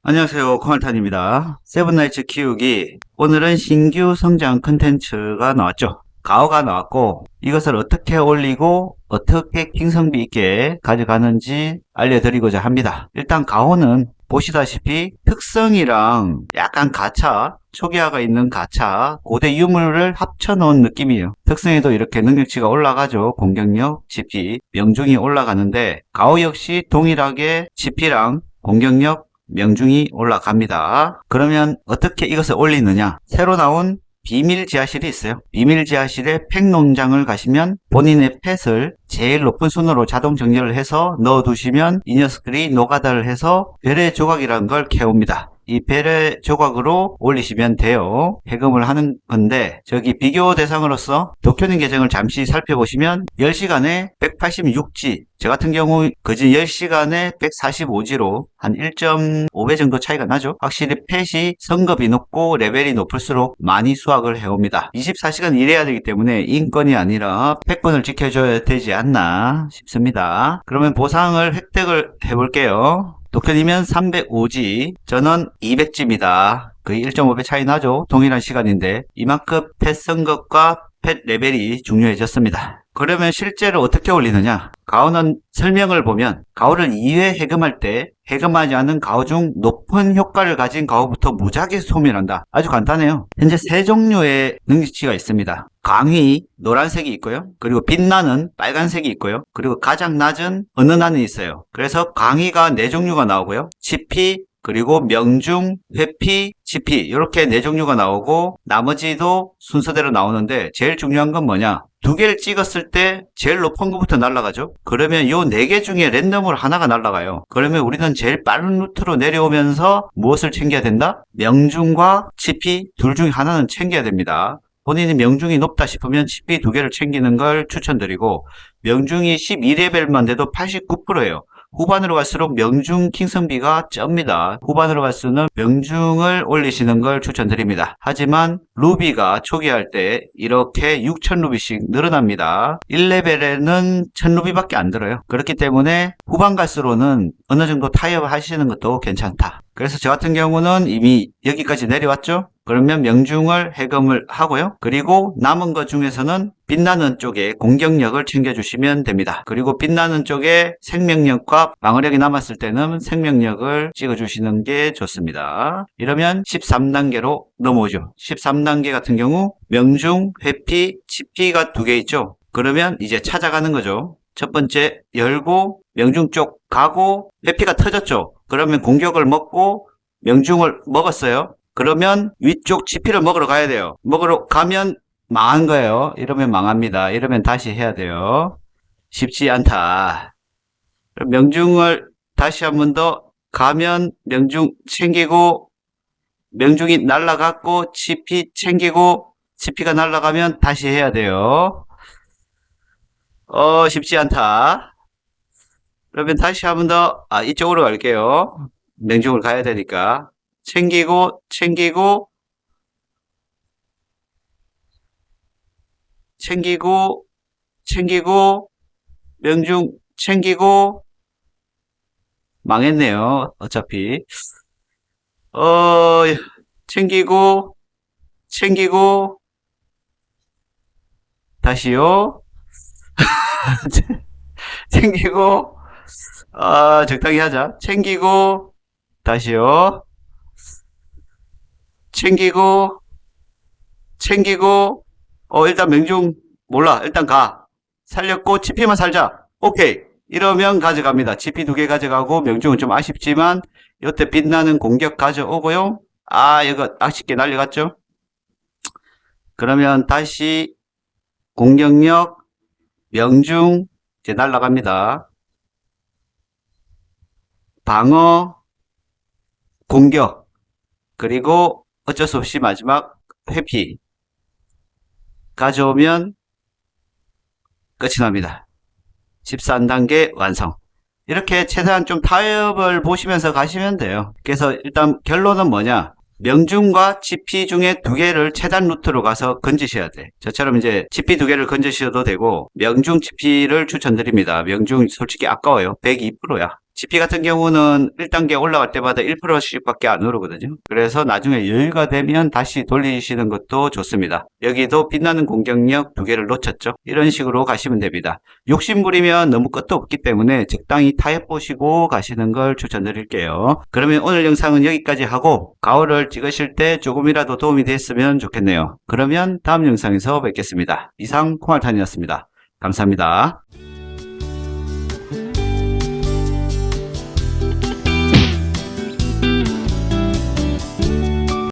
안녕하세요. 콩알탄입니다. 세븐나이츠 키우기. 오늘은 신규 성장 컨텐츠가 나왔죠. 가오가 나왔고 이것을 어떻게 올리고 어떻게 킹성비 있게 가져가는지 알려드리고자 합니다. 일단 가오는 보시다시피 특성이랑 약간 가차, 초기화가 있는 가차, 고대 유물을 합쳐놓은 느낌이에요. 특성에도 이렇게 능력치가 올라가죠. 공격력, GP, 명중이 올라가는데 가오 역시 동일하게 GP랑 공격력, 명중이 올라갑니다. 그러면 어떻게 이것을 올리느냐? 새로 나온 비밀 지하실이 있어요. 비밀 지하실에 팩 농장을 가시면 본인의 펫을 제일 높은 순으로 자동 정렬을 해서 넣어두시면 이 녀석들이 노가다를 해서 별의 조각이라는 걸 캐옵니다. 이 별의 조각으로 올리시면 돼요. 해금을 하는 건데 저기 비교 대상으로서 도쿄님 계정을 잠시 살펴보시면 10시간에 186G, 저 같은 경우 그진 10시간에 145G로 한 1.5배 정도 차이가 나죠. 확실히 펫이 성급이 높고 레벨이 높을수록 많이 수확을 해옵니다. 24시간 일해야 되기 때문에 인건이 아니라 팩분을 지켜줘야 되지 않나 싶습니다. 그러면 보상을 획득을 해볼게요. 도쿄님은 305G, 저는 200G입니다. 거의 1.5배 차이 나죠? 동일한 시간인데 이만큼 펫 선급과 펫 레벨이 중요해졌습니다. 그러면 실제로 어떻게 올리느냐? 가오는 설명을 보면 가오를 2회 해금할 때 해금하지 않은 가오 중 높은 효과를 가진 가오부터 무작위 소멸한다. 아주 간단해요. 현재 세 종류의 능력치가 있습니다. 강의 노란색이 있고요. 그리고 빛나는 빨간색이 있고요. 그리고 가장 낮은 은은한이 있어요. 그래서 강의가 4종류가 나오고요. 치피, 그리고 명중, 회피, 치피 이렇게 4종류가 나오고 나머지도 순서대로 나오는데 제일 중요한 건 뭐냐? 2개를 찍었을 때 제일 높은 것부터 날아가죠. 그러면 요 4개 중에 랜덤으로 하나가 날아가요. 그러면 우리는 제일 빠른 루트로 내려오면서 무엇을 챙겨야 된다? 명중과 치피 둘 중에 하나는 챙겨야 됩니다. 본인이 명중이 높다 싶으면 치피 2개를 챙기는 걸 추천드리고 명중이 12레벨만 돼도 89%예요. 후반으로 갈수록 명중 킹성비가 쩝니다. 후반으로 갈수록 명중을 올리시는 걸 추천드립니다. 하지만 루비가 초기할 때 이렇게 6000루비씩 늘어납니다. 1레벨에는 1000루비밖에 안 들어요. 그렇기 때문에 후반 갈수록은 어느 정도 타협을 하시는 것도 괜찮다. 그래서 저 같은 경우는 이미 여기까지 내려왔죠. 그러면 명중을 해금을 하고요. 그리고 남은 것 중에서는 빛나는 쪽에 공격력을 챙겨주시면 됩니다. 그리고 빛나는 쪽에 생명력과 방어력이 남았을 때는 생명력을 찍어주시는 게 좋습니다. 이러면 13단계로 넘어오죠. 13단계 같은 경우 명중, 회피, 치피가 2개 있죠. 그러면 이제 찾아가는 거죠. 첫 번째 열고 명중 쪽 가고 회피가 터졌죠. 그러면 공격을 먹고 명중을 먹었어요. 그러면 위쪽 치피를 먹으러 가야 돼요. 먹으러 가면 망한 거예요. 이러면 망합니다. 이러면 다시 해야 돼요. 쉽지 않다. 명중을 다시 한 번 더 가면 명중 챙기고 명중이 날아갔고 치피 챙기고 치피가 날아가면 다시 해야 돼요. 쉽지 않다. 그러면 다시 한 번 더 이쪽으로 갈게요. 명중을 가야 되니까 챙기고 챙기고 챙기고 챙기고 명중 챙기고 망했네요. 어차피 챙기고 챙기고 다시요. 챙기고 적당히 하자. 챙기고 다시요. 챙기고 챙기고 일단 명중 몰라. 일단 가. 살렸고 치피만 살자. 오케이. 이러면 가져갑니다. 치피 2개 가져가고 명중은 좀 아쉽지만 이때 빛나는 공격 가져오고요. 이거 아쉽게 날려갔죠. 그러면 다시 공격력 명중 이제 날라갑니다. 방어 공격 그리고 어쩔 수 없이 마지막 회피 가져오면 끝이 납니다. 13단계 완성. 이렇게 최대한 좀 타협을 보시면서 가시면 돼요. 그래서 일단 결론은 뭐냐? 명중과 GP 중에 2개를 최단 루트로 가서 건지셔야 돼. 저처럼 이제 GP 2개를 건지셔도 되고 명중 GP를 추천드립니다. 명중 솔직히 아까워요. 102%야. GP 같은 경우는 1단계 올라갈 때마다 1%씩 밖에 안 오르거든요. 그래서 나중에 여유가 되면 다시 돌리시는 것도 좋습니다. 여기도 빛나는 공격력 2개를 놓쳤죠. 이런 식으로 가시면 됩니다. 욕심부리면 너무 끝도 없기 때문에 적당히 타협 보시고 가시는 걸 추천드릴게요. 그러면 오늘 영상은 여기까지 하고 가오를 찍으실 때 조금이라도 도움이 됐으면 좋겠네요. 그러면 다음 영상에서 뵙겠습니다. 이상 콩알탄이었습니다. 감사합니다.